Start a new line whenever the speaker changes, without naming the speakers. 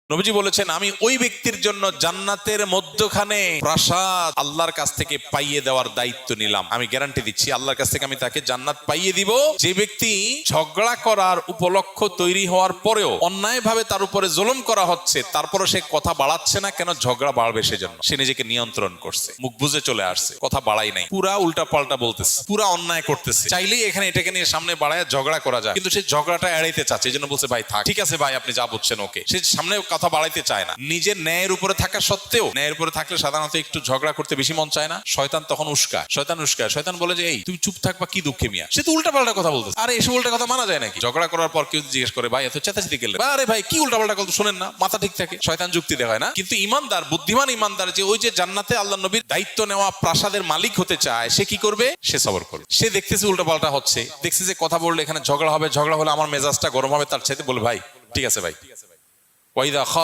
নবীজি বলেছেন, আমি ওই ব্যক্তির জন্য জান্নাতের মধ্যখানে প্রাসাদ আল্লাহর কাছ থেকে পাইয়ে দেওয়ার দায়িত্ব নিলাম। আমি গ্যারান্টি দিচ্ছি আল্লাহর কাছ থেকে আমি তাকে জান্নাত পাইয়ে দিব। যে ব্যক্তি ঝগড়া করার উপলক্ষ তৈরি হওয়ার পরেও অন্যায়ভাবে তার উপরে জুলুম করা হচ্ছে, তারপরে সে কথা বাড়াচ্ছে না কেন? ঝগড়া বাড়বে সেজন্য। সে নিজেকে নিয়ন্ত্রণ করছে, মুখ বুজে চলে আসছে, কথা বাড়াই নাই, পুরা উল্টা পাল্টা বলতেছে, পুরা অন্যায় করতেছে। চাইলেই এখানে এটাকে নিয়ে সামনে বাড়ায় ঝগড়া করা যায়, কিন্তু সে ঝগড়াটা এড়াইতে চাচ্ছে, এই জন্য বলছে ভাই থাক, ঠিক আছে ভাই আপনি যা বুঝছেন ওকে। সে সামনে কথা বাড়াইতে চায় না। নিজের ন্যায়ের উপরে থাকা সত্ত্বেও, ন্যায়ের উপরে থাকলে সাধারণত একটু ঝগড়া করতে বেশি মন চায় না। শয়তান তখন উস্কায়, শয়তান বলে যে এই তুমি চুপ থাকবা, কি দুঃখে মিয়া। সে তো উল্টা পাল্টা কথা বলতেছে। আরে এসব উল্টা কথা মানা যায় নাকি? ঝগড়া করার পর কেউ জিজ্ঞেস করে ভাই এত চেঁচাচেঁতি গেলে, আরে ভাই কি উল্টা পাল্টা কথা শোনেন না, মাথা ঠিক থাকে। শয়তান যুক্তি দেখায় না। কিন্তু ইমানদার, বুদ্ধিমান ইমানদার যে ওই যে জান্নাতে আল্লাহ নবীর দায়িত্ব নেওয়া প্রাসাদের মালিক হতে চায়, সে কি করবে? সে সবর করবে। সে দেখতেছে উল্টা পাল্টা হচ্ছে, দেখছে যে কথা বললে এখানে ঝগড়া হবে, ঝগড়া হলে আমার মেজাজটা গরম হবে, তার চাইতে বলে ভাই ঠিক আছে ভাই।